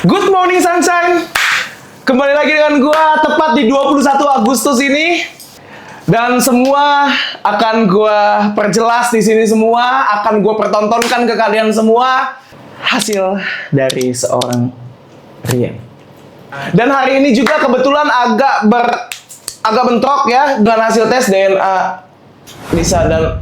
Good morning sunshine. Kembali lagi dengan gua tepat di 21 Agustus ini. Dan semua akan gua perjelas di sini semua, akan gua pertontonkan ke kalian semua hasil dari seorang Rian. Dan hari ini juga kebetulan agak bentrok ya dengan hasil tes DNA Lisa dan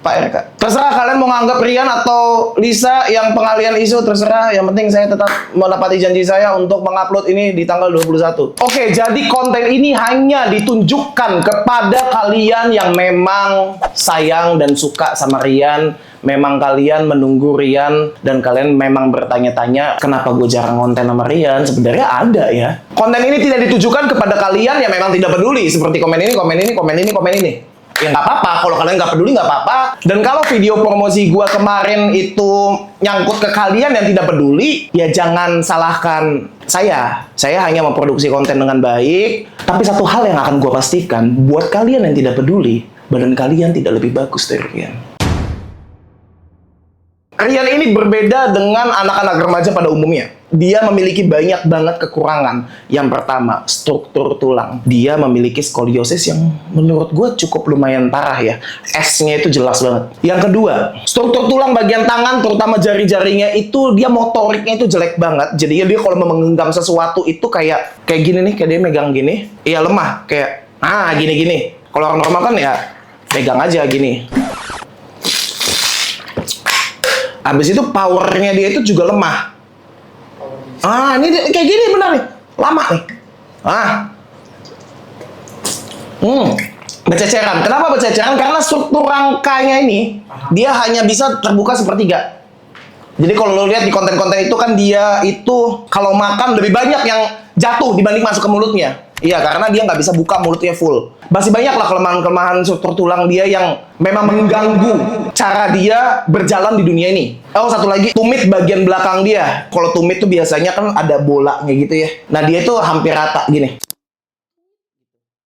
Pak RK. Terserah kalian mau nganggap Rian atau Lisa yang pengalian isu, terserah. Yang penting saya tetap menepati janji saya untuk mengupload ini di tanggal 21. Oke, jadi konten ini hanya ditunjukkan kepada kalian yang memang sayang dan suka sama Rian. Memang kalian menunggu Rian dan kalian memang bertanya-tanya kenapa gue jarang konten sama Rian. Sebenarnya ada ya. Konten ini tidak ditujukan kepada kalian yang memang tidak peduli. Seperti komen ini, komen ini, komen ini, komen ini. Ya nggak apa-apa, kalau kalian nggak peduli nggak apa-apa. Dan kalau video promosi gua kemarin itu nyangkut ke kalian yang tidak peduli, ya jangan salahkan saya. Saya hanya memproduksi konten dengan baik. Tapi satu hal yang akan gua pastikan, buat kalian yang tidak peduli, badan kalian tidak lebih bagus dari Rian. Rian ini berbeda dengan anak-anak remaja pada umumnya. Dia memiliki banyak banget kekurangan. Yang pertama, struktur tulang. Dia memiliki skoliosis yang menurut gue cukup lumayan parah ya. S-nya itu jelas banget. Yang kedua, struktur tulang bagian tangan, terutama jari-jarinya itu, dia motoriknya itu jelek banget. Jadi dia kalau menggenggam sesuatu itu kayak gini nih, kayak dia megang gini. Iya lemah, kayak gini-gini. Kalau orang normal kan ya pegang aja gini. Habis itu powernya dia itu juga lemah. Ini kayak gini benar nih. Lama nih. Bececeran. Kenapa bececeran? Karena struktur rangkanya ini, dia hanya bisa terbuka sepertiga. Jadi kalau lo lihat di konten-konten itu kan dia itu kalau makan lebih banyak yang jatuh dibanding masuk ke mulutnya. Iya, karena dia nggak bisa buka mulutnya full. Masih banyak lah kelemahan-kelemahan struktur tulang dia yang memang mengganggu cara dia berjalan di dunia ini. Oh, satu lagi, tumit bagian belakang dia. Kalau tumit tuh biasanya kan ada bolanya gitu ya. Nah, dia tuh hampir rata gini.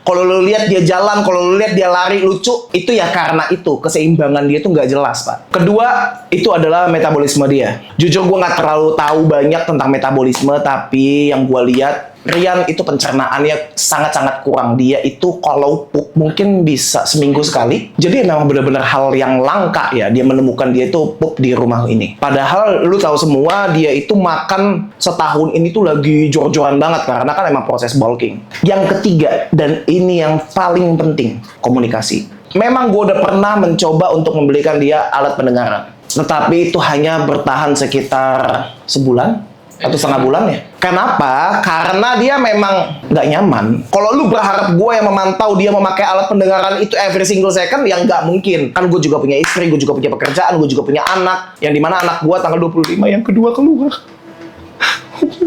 Kalau lo lihat dia jalan, kalau lo lihat dia lari lucu, itu ya karena itu keseimbangan dia tuh nggak jelas, Pak. Kedua, itu adalah metabolisme dia. Jujur gue nggak terlalu tahu banyak tentang metabolisme, tapi yang gue lihat Rian itu pencernaannya sangat-sangat kurang. Dia itu kalau pup mungkin bisa seminggu sekali. Jadi memang benar-benar hal yang langka ya. Dia menemukan dia itu pup di rumah ini. Padahal lu tahu semua dia itu makan setahun ini tuh lagi jor-joran banget. Karena kan emang proses bulking. Yang ketiga, dan ini yang paling penting, komunikasi. Memang gue udah pernah mencoba untuk membelikan dia alat pendengaran. Tetapi itu hanya bertahan sekitar sebulan atau setengah bulan ya. Kenapa? Karena dia memang nggak nyaman. Kalau lu berharap gue yang memantau dia memakai alat pendengaran itu every single second, yang nggak mungkin. Kan gue juga punya istri, gue juga punya pekerjaan, gue juga punya anak. Yang dimana anak gue tanggal 25 yang kedua keluar.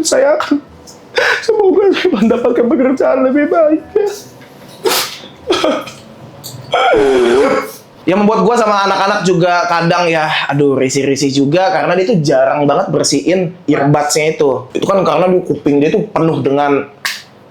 Saya akan semoga saya mendapatkan pekerjaan lebih baik ya. Yang membuat gue sama anak-anak juga kadang ya, risih-risih juga karena dia tuh jarang banget bersihin earbuds-nya itu. Itu kan karena di kuping dia tuh penuh dengan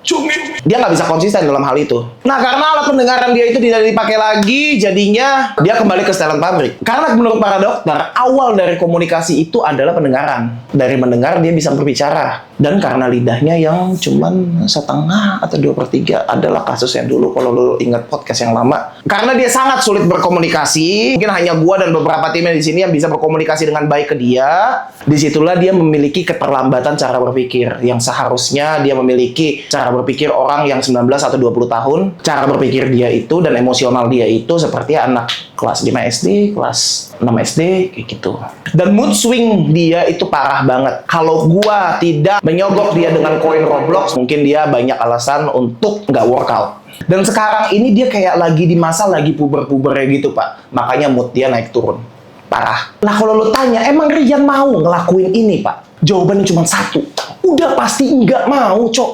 cumi. Dia nggak bisa konsisten dalam hal itu. Nah, karena alat pendengaran dia itu tidak dipakai lagi, jadinya dia kembali ke setelan pabrik. Karena menurut para dokter, awal dari komunikasi itu adalah pendengaran. Dari mendengar dia bisa berbicara. Dan karena lidahnya yang cuman setengah atau 2/3 adalah kasusnya dulu kalau lu ingat podcast yang lama. Karena dia sangat sulit berkomunikasi, mungkin hanya gua dan beberapa timnya di sini yang bisa berkomunikasi dengan baik ke dia. Disitulah dia memiliki keterlambatan cara berpikir yang seharusnya dia memiliki cara berpikir orang yang 19 atau 20 tahun. Cara berpikir dia itu dan emosional dia itu seperti anak kelas 5 SD, kelas 6 SD, kayak gitu. Dan mood swing dia itu parah banget. Kalau gua tidak menyogok dia dengan koin Roblox, mungkin dia banyak alasan untuk nggak workout. Dan sekarang ini dia kayak lagi di masa lagi puber-pubernya gitu, Pak. Makanya mood dia naik turun. Parah. Nah, kalau lo tanya, emang Rian mau ngelakuin ini, Pak? Jawabannya cuma satu. Udah pasti nggak mau, Cok.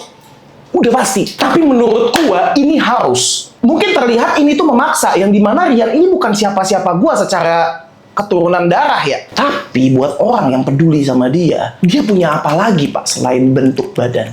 Udah pasti. Tapi menurut gua, ini harus. Mungkin terlihat ini tuh memaksa, yang dimana Rian ini bukan siapa-siapa gua secara keturunan darah ya. Tapi buat orang yang peduli sama dia punya apa lagi, Pak, selain bentuk badan?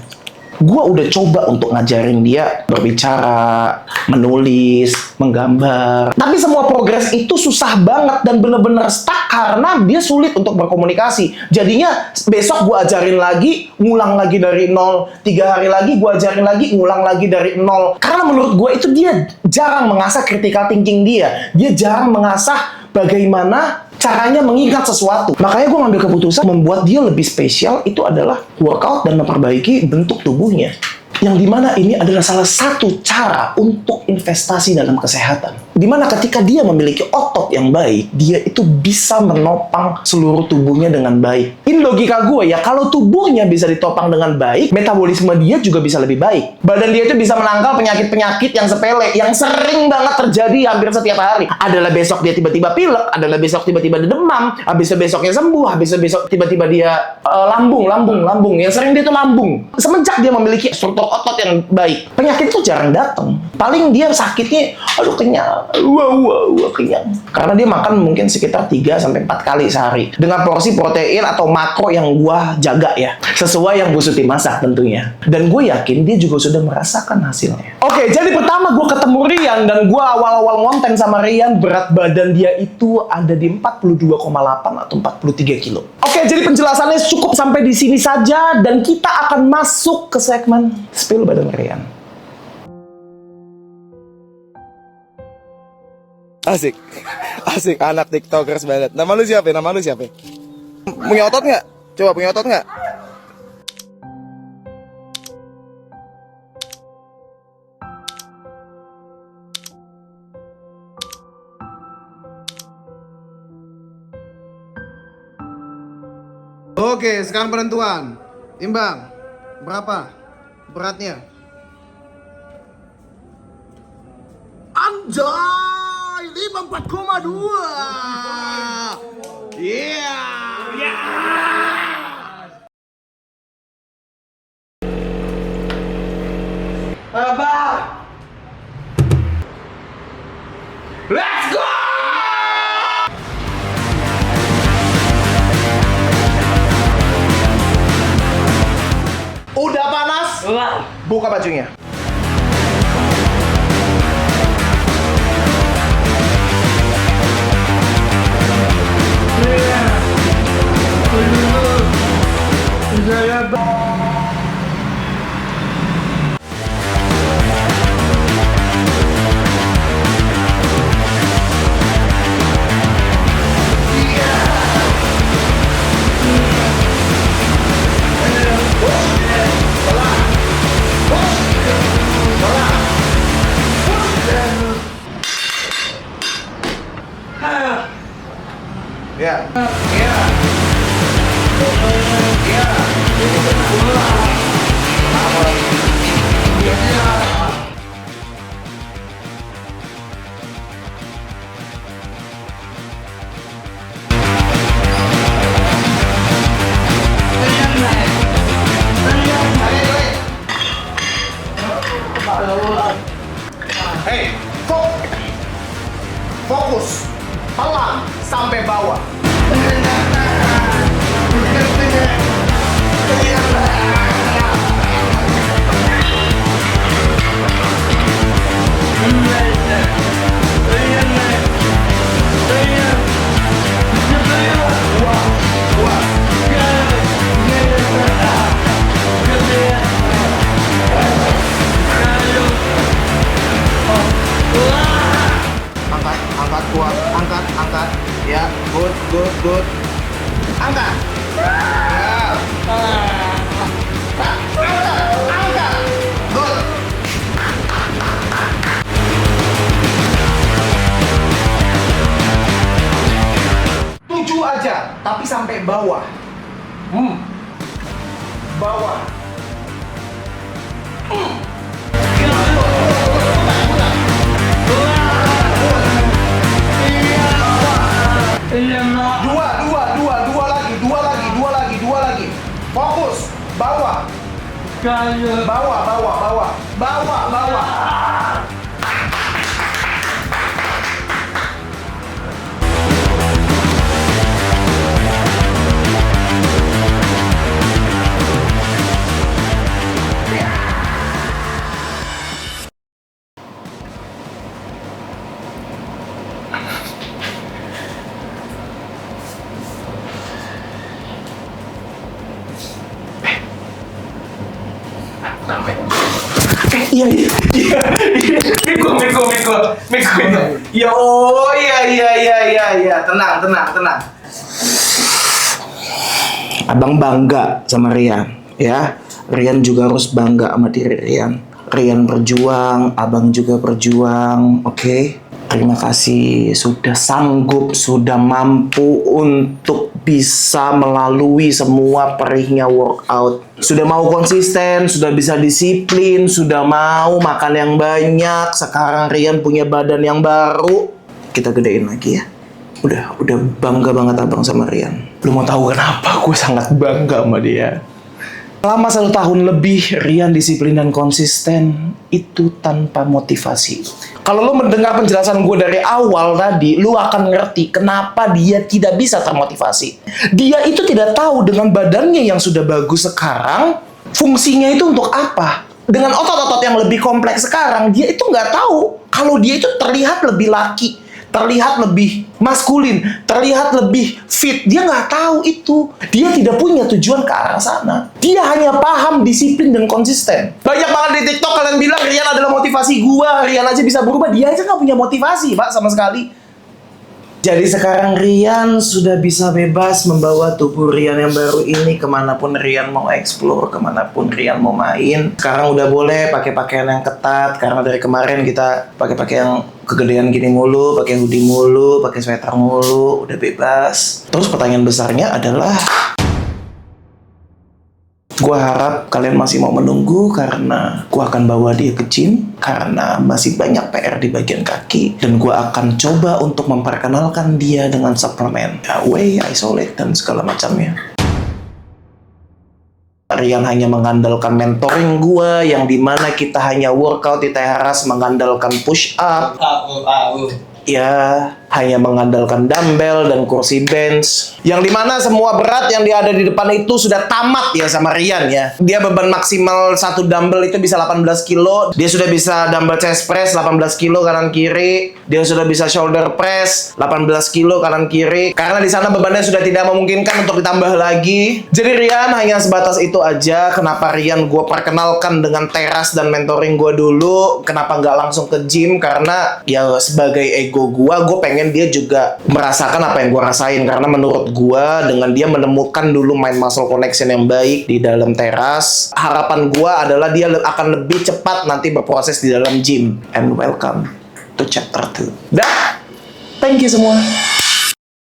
Gue udah coba untuk ngajarin dia berbicara, menulis, menggambar. Tapi semua progres itu susah banget dan bener-bener stuck karena dia sulit untuk berkomunikasi. Jadinya besok gue ajarin lagi, ngulang lagi dari nol. 3 hari lagi gue ajarin lagi, ngulang lagi dari nol. Karena menurut gue itu dia jarang mengasah critical thinking dia. Dia jarang mengasah bagaimana caranya mengingat sesuatu. Makanya gue ngambil keputusan membuat dia lebih spesial itu adalah workout dan memperbaiki bentuk tubuhnya. Yang dimana ini adalah salah satu cara untuk investasi dalam kesehatan. Dimana ketika dia memiliki otot yang baik, dia itu bisa menopang seluruh tubuhnya dengan baik. Ini logika gue ya, kalau tubuhnya bisa ditopang dengan baik, metabolisme dia juga bisa lebih baik. Badan dia itu bisa menangkal penyakit-penyakit yang sepele, yang sering banget terjadi hampir setiap hari. Adalah besok dia tiba-tiba pilek, adalah besok tiba-tiba demam, habis besoknya sembuh, habis besok tiba-tiba dia lambung, yang sering dia itu lambung. Semenjak dia memiliki struktur otot yang baik, penyakit itu jarang datang. Paling dia sakitnya, aduh kenyang, kenyang. Karena dia makan mungkin sekitar 3-4 kali sehari. Dengan porsi protein atau makro yang gua jaga ya. Sesuai yang Bu Suti masak tentunya. Dan gue yakin dia juga sudah merasakan hasilnya. Oke, jadi pertama gue ketemu Rian dan gue awal-awal ngonten sama Rian, berat badan dia itu ada di 42,8 atau 43 kilo. Oke, jadi penjelasannya cukup sampai di sini saja dan kita akan masuk ke segmen spill badan Rian. Asik, asik, anak tiktokers banget. Nama lu siapa? Punya otot nggak? Coba punya otot nggak? Oke, sekarang penentuan. Timbang. Berapa beratnya? Anjay, 54,2. Abah! Let's go! Udah panas? Buka bajunya. Ya. Hey, fokus, pelan sampai bawah. Angkat kuat, angkat. Ya, good. Angkat. Ya. Angkat. Good. Tujuh aja, tapi sampai bawah. Bawah. Dua lagi. Fokus, bawah. Bawah. Iya. Mikul. Ya oh iya. Tenang. Abang bangga sama Rian, ya. Rian juga harus bangga sama diri Rian. Rian berjuang, abang juga berjuang, oke? Terima kasih sudah sanggup, sudah mampu untuk bisa melalui semua perihnya workout. Sudah mau konsisten, sudah bisa disiplin, sudah mau makan yang banyak. Sekarang Rian punya badan yang baru. Kita gedein lagi ya. Udah bangga banget abang sama Rian. Lu mau tahu kenapa gue sangat bangga sama dia? Selama 1 tahun lebih, Rian disiplin dan konsisten, itu tanpa motivasi. Kalau lo mendengar penjelasan gue dari awal tadi, lo akan ngerti kenapa dia tidak bisa termotivasi. Dia itu tidak tahu dengan badannya yang sudah bagus sekarang, fungsinya itu untuk apa. Dengan otot-otot yang lebih kompleks sekarang, dia itu nggak tahu kalau dia itu terlihat lebih laki, terlihat lebih maskulin, terlihat lebih fit. Dia nggak tahu itu. Dia tidak punya tujuan ke arah sana. Dia hanya paham disiplin dan konsisten. Banyak banget di TikTok kalian bilang Rian adalah motivasi gua, Rian aja bisa berubah. Dia aja nggak punya motivasi, Pak, sama sekali. Jadi sekarang Rian sudah bisa bebas membawa tubuh Rian yang baru ini kemanapun Rian mau explore, kemanapun Rian mau main. Sekarang udah boleh pakai pakaian yang ketat, karena dari kemarin kita pakai yang kegedean gini mulu, pakai hoodie mulu, pakai sweater mulu, udah bebas. Terus pertanyaan besarnya adalah, gue harap kalian masih mau menunggu karena gue akan bawa dia ke gym karena masih banyak PR di bagian kaki, dan gue akan coba untuk memperkenalkan dia dengan suplemen, whey, isolate, dan segala macamnya. Rian hanya mengandalkan mentoring gue yang dimana kita hanya workout di teras mengandalkan push up. Ya, hanya mengandalkan dumbbell dan kursi bench. Yang dimana semua berat yang dia ada di depan itu sudah tamat ya sama Rian ya. Dia beban maksimal satu dumbbell itu bisa 18 kilo. Dia sudah bisa dumbbell chest press 18 kilo kanan kiri. Dia sudah bisa shoulder press 18 kilo kanan kiri. Karena di sana bebannya sudah tidak memungkinkan untuk ditambah lagi. Jadi Rian hanya sebatas itu aja. Kenapa Rian gue perkenalkan dengan teras dan mentoring gue dulu. Kenapa nggak langsung ke gym? Karena ya sebagai ego gue pengen dia juga merasakan apa yang gue rasain. Karena menurut gue dengan dia menemukan dulu mind muscle connection yang baik di dalam teras, harapan gue adalah dia akan lebih cepat nanti berproses di dalam gym. And welcome to chapter 2. Dah, thank you semua.